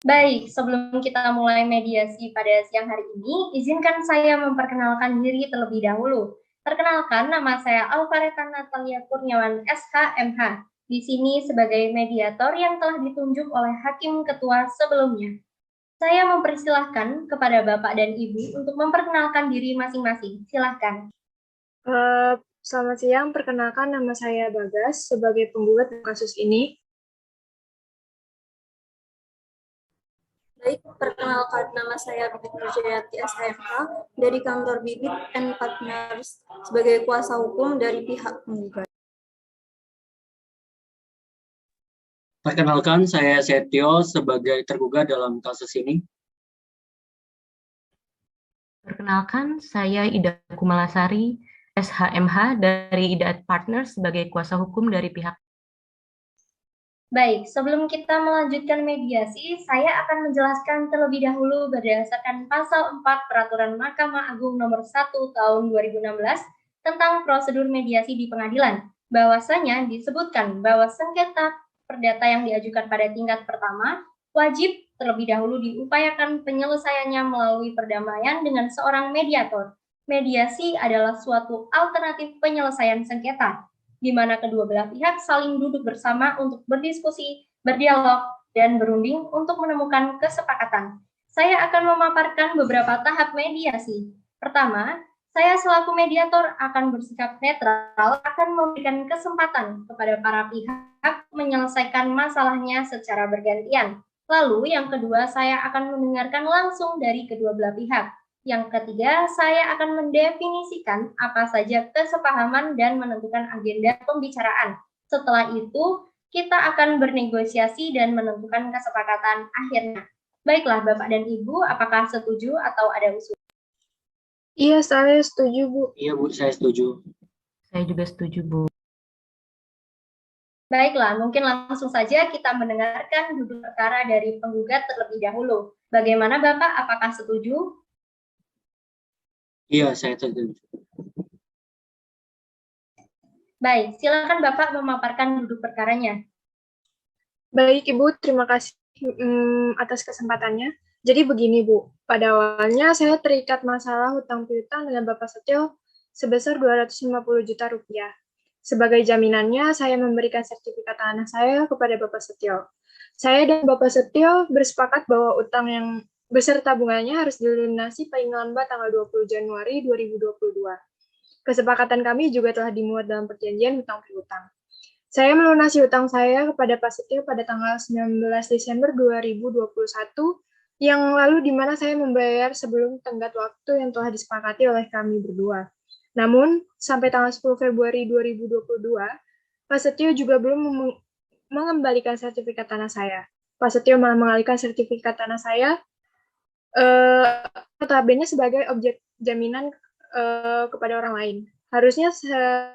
Baik, sebelum kita mulai mediasi pada siang hari ini, izinkan saya memperkenalkan diri terlebih dahulu. Perkenalkan, nama saya Alvareta Natalia Kurniawan, SH, MH. Di sini sebagai mediator yang telah ditunjuk oleh Hakim Ketua sebelumnya. Saya mempersilahkan kepada Bapak dan Ibu untuk memperkenalkan diri masing-masing. Silahkan. Eh, Selamat siang, perkenalkan nama saya Bagas sebagai penggugat kasus ini. Baik, perkenalkan nama saya Bibit Nurjayati SHMH dari kantor Bibit and Partners sebagai kuasa hukum dari pihak penggugat. Perkenalkan, saya Setio sebagai tergugat dalam kasus ini. Perkenalkan, saya Ida Kumalasari, SHMH dari Ida Partners sebagai kuasa hukum dari pihak. Baik, sebelum kita melanjutkan mediasi, saya akan menjelaskan terlebih dahulu berdasarkan Pasal 4 Peraturan Mahkamah Agung Nomor 1 Tahun 2016 tentang prosedur mediasi di pengadilan, bahwasanya disebutkan bahwa sengketa perdata yang diajukan pada tingkat pertama wajib terlebih dahulu diupayakan penyelesaiannya melalui perdamaian dengan seorang mediator. Mediasi adalah suatu alternatif penyelesaian sengketa di mana kedua belah pihak saling duduk bersama untuk berdiskusi, berdialog, dan berunding untuk menemukan kesepakatan. Saya akan memaparkan beberapa tahap mediasi. Pertama, saya selaku mediator akan bersikap netral, akan memberikan kesempatan kepada para pihak menyelesaikan masalahnya secara bergantian. Lalu yang kedua, saya akan mendengarkan langsung dari kedua belah pihak. Yang ketiga, saya akan mendefinisikan apa saja kesepahaman dan menentukan agenda pembicaraan. Setelah itu, kita akan bernegosiasi dan menentukan kesepakatan akhirnya. Baiklah, Bapak dan Ibu, apakah setuju atau ada usul? Iya, saya setuju, Bu. Iya, Bu, saya setuju. Saya juga setuju, Bu. Baiklah, mungkin langsung saja kita mendengarkan duduk perkara dari penggugat terlebih dahulu. Bagaimana Bapak, apakah setuju? Iya, saya setuju. Baik, silakan Bapak memaparkan duduk perkaranya. Baik, Ibu, terima kasih atas kesempatannya. Jadi begini, Bu. Pada awalnya saya terikat masalah hutang piutang dengan Bapak Setio sebesar 250 juta rupiah. Sebagai jaminannya, saya memberikan sertifikat tanah saya kepada Bapak Setio. Saya dan Bapak Setio bersepakat bahwa utang yang beserta bunganya harus dilunasi paling lambat tanggal 20 Januari 2022. Kesepakatan kami juga telah dimuat dalam perjanjian hutang piutang. Saya melunasi hutang saya kepada Pak Setio pada tanggal 19 Desember 2021 yang lalu di mana saya membayar sebelum tenggat waktu yang telah disepakati oleh kami berdua. Namun, sampai tanggal 10 Februari 2022, Pak Setio juga belum mengembalikan sertifikat tanah saya. Pak Setio malah mengalihkan sertifikat tanah saya notabene sebagai objek jaminan kepada orang lain. Harusnya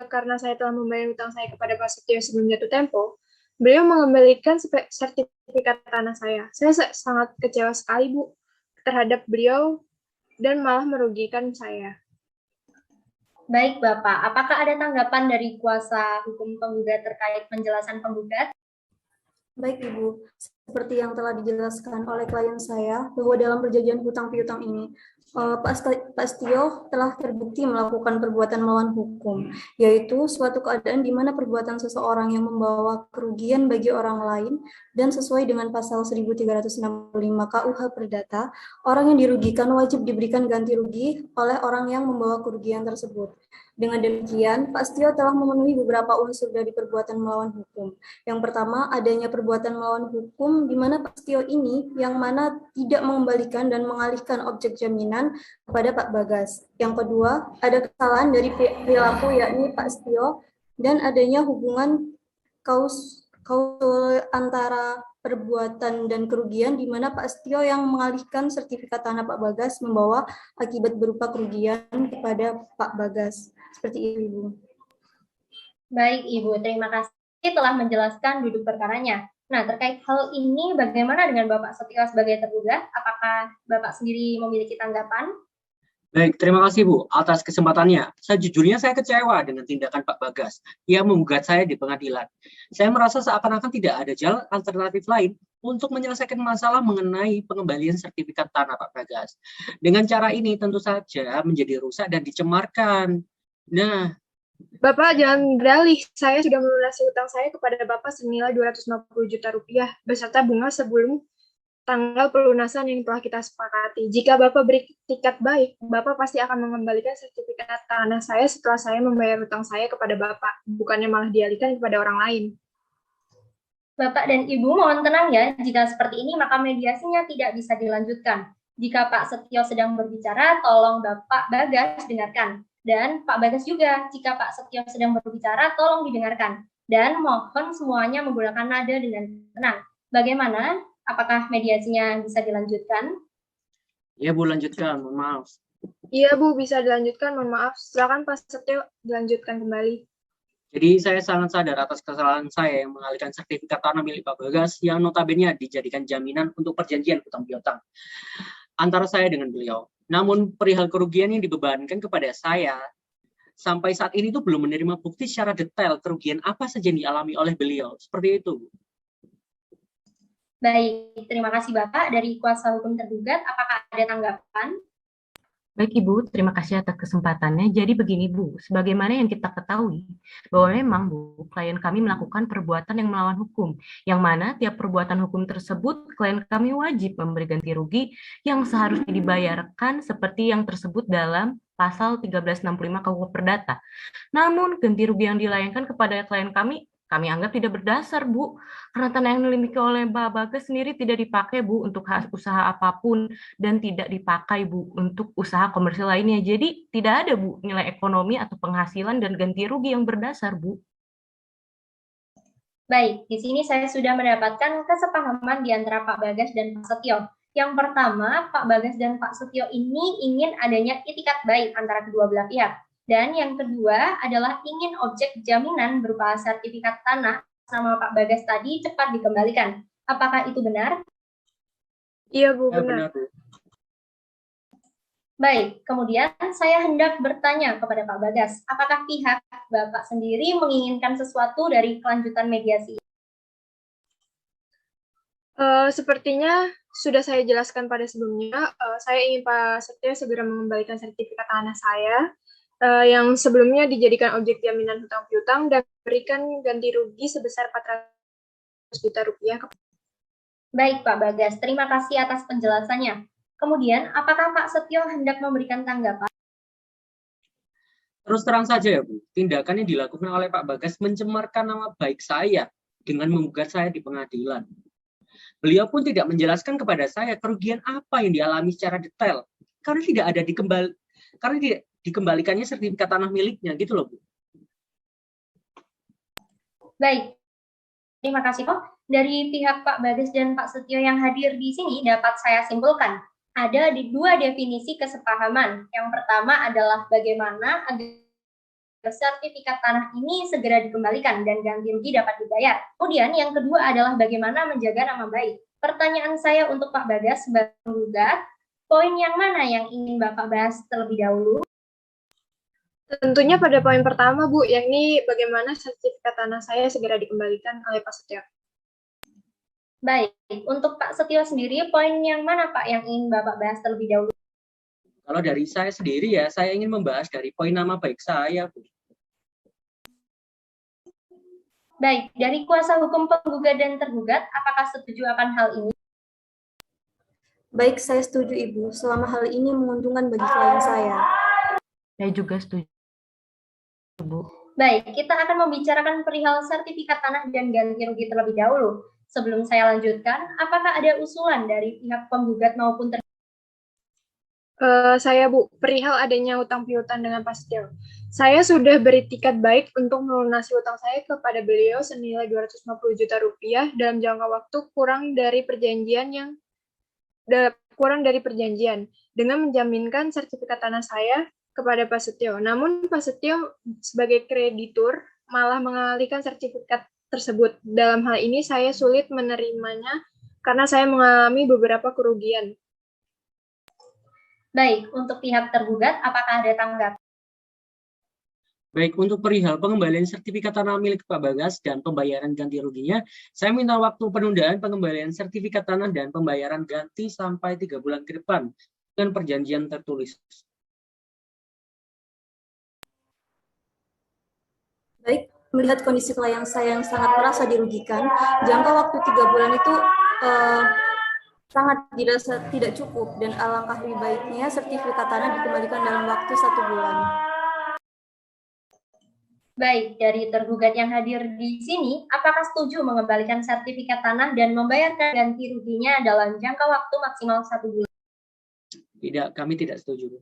karena saya telah membayar hutang saya kepada Pak Setio sebelum jatuh tempo, beliau mengembalikan sertifikat tanah saya. Saya sangat kecewa sekali, Bu, terhadap beliau dan malah merugikan saya. Baik, Bapak. Apakah ada tanggapan dari kuasa hukum penggugat terkait penjelasan penggugat? Baik, Ibu. Seperti yang telah dijelaskan oleh klien saya, bahwa dalam perjanjian hutang piutang ini, Pak Setio telah terbukti melakukan perbuatan melawan hukum, yaitu suatu keadaan di mana perbuatan seseorang yang membawa kerugian bagi orang lain dan sesuai dengan pasal 1365 KUH Perdata, orang yang dirugikan wajib diberikan ganti rugi oleh orang yang membawa kerugian tersebut. Dengan demikian, Pak Setio telah memenuhi beberapa unsur dari perbuatan melawan hukum. Yang pertama, adanya perbuatan melawan hukum di mana Pak Setio ini yang mana tidak mengembalikan dan mengalihkan objek jaminan kepada Pak Bagas. Yang kedua, ada kesalahan dari perilaku yakni Pak Setio dan adanya hubungan kausul antara perbuatan dan kerugian di mana Pak Setio yang mengalihkan sertifikat tanah Pak Bagas membawa akibat berupa kerugian kepada Pak Bagas. Seperti itu, Ibu. Baik, Ibu. Terima kasih telah menjelaskan duduk perkaranya. Nah, terkait hal ini, bagaimana dengan Bapak Setio sebagai tergugat? Apakah Bapak sendiri memiliki tanggapan? Baik, terima kasih Bu atas kesempatannya. Sejujurnya saya kecewa dengan tindakan Pak Bagas yang menggugat saya di pengadilan. Saya merasa seakan-akan tidak ada jalan alternatif lain untuk menyelesaikan masalah mengenai pengembalian sertifikat tanah Pak Bagas. Dengan cara ini tentu saja menjadi rusak dan dicemarkan. Nah, Bapak jangan berdalih, saya sudah melunasi utang saya kepada Bapak senilai 250 juta rupiah beserta bunga sebelum tanggal pelunasan yang telah kita sepakati. Jika Bapak beritikat baik, Bapak pasti akan mengembalikan sertifikat tanah saya setelah saya membayar utang saya kepada Bapak, bukannya malah dialihkan kepada orang lain. Bapak dan Ibu mohon tenang ya, jika seperti ini maka mediasinya tidak bisa dilanjutkan. Jika Pak Setio sedang berbicara, tolong Bapak Bagas dengarkan. Dan Pak Bagas juga, jika Pak Setio sedang berbicara, tolong didengarkan. Dan mohon semuanya menggunakan nada dengan tenang. Bagaimana? Apakah mediasinya bisa dilanjutkan? ya Bu lanjutkan, mohon maaf. Iya Bu, bisa dilanjutkan, mohon maaf. Silakan Pak Setio dilanjutkan kembali. Jadi saya sangat sadar atas kesalahan saya yang mengalihkan sertifikat tanah milik Pak Bagas yang notabene dijadikan jaminan untuk perjanjian hutang piutang antara saya dengan beliau. Namun perihal kerugian yang dibebankan kepada saya sampai saat ini tuh belum menerima bukti secara detail kerugian apa saja yang dialami oleh beliau. Seperti itu. Baik, terima kasih Bapak. Dari kuasa hukum tergugat, apakah ada tanggapan? Baik Ibu, terima kasih atas kesempatannya. Jadi begini Bu, sebagaimana yang kita ketahui, bahwa memang Bu, klien kami melakukan perbuatan yang melawan hukum, yang mana tiap perbuatan hukum tersebut, klien kami wajib memberi ganti rugi yang seharusnya dibayarkan seperti yang tersebut dalam pasal 1365 KUH Perdata. Namun, ganti rugi yang dilayangkan kepada klien kami anggap tidak berdasar, Bu. Karena tanah yang dimiliki oleh Mbak Bagas sendiri tidak dipakai, Bu, untuk usaha apapun dan tidak dipakai, Bu, untuk usaha komersil lainnya. Jadi, tidak ada, Bu, nilai ekonomi atau penghasilan dan ganti rugi yang berdasar, Bu. Baik, di sini saya sudah mendapatkan kesepahaman di antara Pak Bagas dan Pak Setio. Yang pertama, Pak Bagas dan Pak Setio ini ingin adanya itikat baik antara kedua belah pihak. Dan yang kedua adalah ingin objek jaminan berupa sertifikat tanah sama Pak Bagas tadi cepat dikembalikan. Apakah itu benar? Iya Bu, Ya, benar. benar Bu. Baik, kemudian saya hendak bertanya kepada Pak Bagas, apakah pihak Bapak sendiri menginginkan sesuatu dari kelanjutan mediasi? Sepertinya sudah saya jelaskan pada sebelumnya, saya ingin Pak Setio segera mengembalikan sertifikat tanah saya yang sebelumnya dijadikan objek jaminan hutang piutang dan berikan ganti rugi sebesar 400 juta rupiah. Baik Pak Bagas, terima kasih atas penjelasannya. Kemudian, apakah Pak Setio hendak memberikan tanggapan? Terus terang saja ya Bu, tindakan yang dilakukan oleh Pak Bagas mencemarkan nama baik saya dengan menggugat saya di pengadilan. Beliau pun tidak menjelaskan kepada saya kerugian apa yang dialami secara detail, karena tidak dikembalikannya sertifikat tanah miliknya, gitu loh Bu. Baik, terima kasih Pak. Dari pihak Pak Bagas dan Pak Setio yang hadir di sini dapat saya simpulkan, ada di dua definisi kesepahaman. Yang pertama adalah bagaimana agar sertifikat tanah ini segera dikembalikan dan ganti rugi dapat dibayar. Kemudian yang kedua adalah bagaimana menjaga nama baik. Pertanyaan saya untuk Pak Bagas sebagai penggugat, poin yang mana yang ingin Bapak bahas terlebih dahulu? Tentunya pada poin pertama Bu, yakni bagaimana sertifikat tanah saya segera dikembalikan oleh Pak Setio. Baik, untuk Pak Setio sendiri, poin yang mana Pak yang ingin Bapak bahas terlebih dahulu? Kalau dari saya sendiri ya, saya ingin membahas dari poin nama baik saya, Bu. Baik, dari kuasa hukum penggugat dan tergugat, apakah setuju akan hal ini? Baik, saya setuju Ibu. Selama hal ini menguntungkan bagi klien saya. Saya juga setuju, Bu. Baik, kita akan membicarakan perihal sertifikat tanah dan ganti rugi terlebih dahulu. Sebelum saya lanjutkan, apakah ada usulan dari pihak penggugat maupun tergugat? Saya Bu, perihal adanya hutang piutang dengan Pak Setio. Saya sudah beritikat baik untuk melunasi hutang saya kepada beliau senilai 250 juta rupiah dalam jangka waktu kurang dari perjanjian dengan menjaminkan sertifikat tanah saya kepada Pak Setio. Namun Pak Setio sebagai kreditur malah mengalihkan sertifikat tersebut. Dalam hal ini saya sulit menerimanya karena saya mengalami beberapa kerugian. Baik, untuk pihak tergugat, apakah ada tanggapan? Baik, untuk perihal pengembalian sertifikat tanah milik Pak Bagas dan pembayaran ganti ruginya, saya minta waktu penundaan pengembalian sertifikat tanah dan pembayaran ganti sampai 3 bulan ke depan dengan perjanjian tertulis. Baik, melihat kondisi klien saya yang sangat merasa dirugikan, jangka waktu 3 bulan itu sangat dirasa tidak cukup dan alangkah lebih baiknya sertifikat tanah dikembalikan dalam waktu 1 bulan. Baik, dari tergugat yang hadir di sini, apakah setuju mengembalikan sertifikat tanah dan membayarkan ganti ruginya dalam jangka waktu maksimal 1 bulan? Tidak, kami tidak setuju.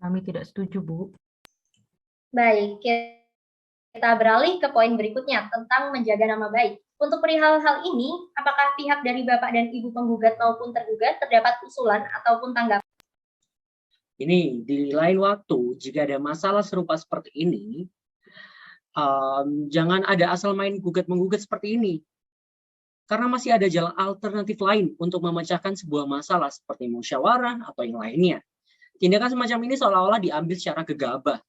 Kami tidak setuju, Bu. Baik, kita beralih ke poin berikutnya tentang menjaga nama baik. Untuk perihal hal ini, apakah pihak dari Bapak dan Ibu penggugat maupun tergugat terdapat usulan ataupun tanggapan? Ini di lain waktu, jika ada masalah serupa seperti ini, jangan ada asal main gugat-menggugat seperti ini. Karena masih ada jalan alternatif lain untuk memecahkan sebuah masalah seperti musyawarah atau yang lainnya. Tindakan semacam ini seolah-olah diambil secara gegabah.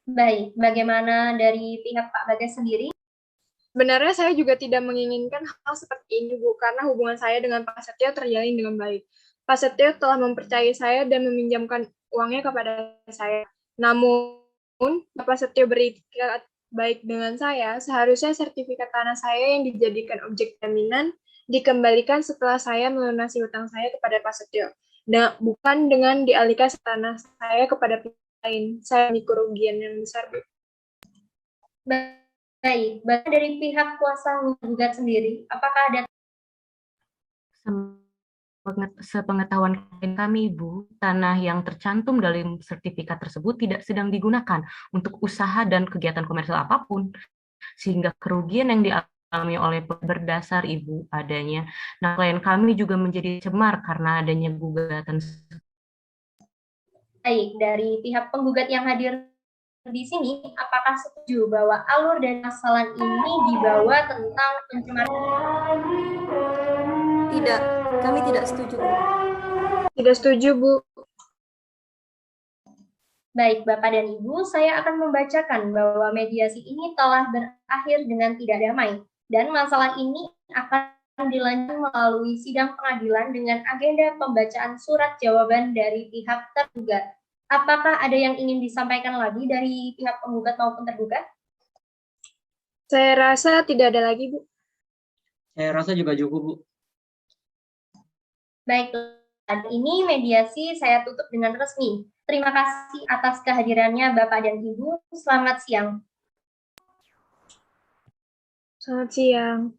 Baik, bagaimana dari pihak Pak Bagas sendiri? Sebenarnya saya juga tidak menginginkan hal seperti ini, Bu, karena hubungan saya dengan Pak Setio terjalin dengan baik. Pak Setio telah mempercayai saya dan meminjamkan uangnya kepada saya. Namun, Bapak Setio berikat baik dengan saya, seharusnya sertifikat tanah saya yang dijadikan objek jaminan dikembalikan setelah saya melunasi hutang saya kepada Pak Setio. Bukan dengan dialihkan tanah saya kepada pihak lain. Saya memiliki kerugian yang besar, Bu. Baik, bahkan dari pihak kuasa gugat sendiri, apakah ada? Sepengetahuan kami, Ibu, tanah yang tercantum dalam sertifikat tersebut tidak sedang digunakan untuk usaha dan kegiatan komersial apapun, sehingga kerugian yang dialami oleh berdasar Ibu adanya. Nah, klien kami juga menjadi cemar karena adanya gugatan. Baik, dari pihak penggugat yang hadir di sini, apakah setuju bahwa alur dan masalah ini dibawa tentang pencemaran? Tidak, kami tidak setuju. Tidak setuju, Bu. Baik, Bapak dan Ibu, saya akan membacakan bahwa mediasi ini telah berakhir dengan tidak damai, dan masalah ini akan dilanjutkan melalui sidang pengadilan dengan agenda pembacaan surat jawaban dari pihak tergugat. Apakah ada yang ingin disampaikan lagi dari pihak penggugat maupun tergugat? Saya rasa tidak ada lagi, Bu. Saya rasa juga cukup, Bu. Baik, saat ini mediasi saya tutup dengan resmi. Terima kasih atas kehadirannya Bapak dan Ibu. Selamat siang. Selamat siang.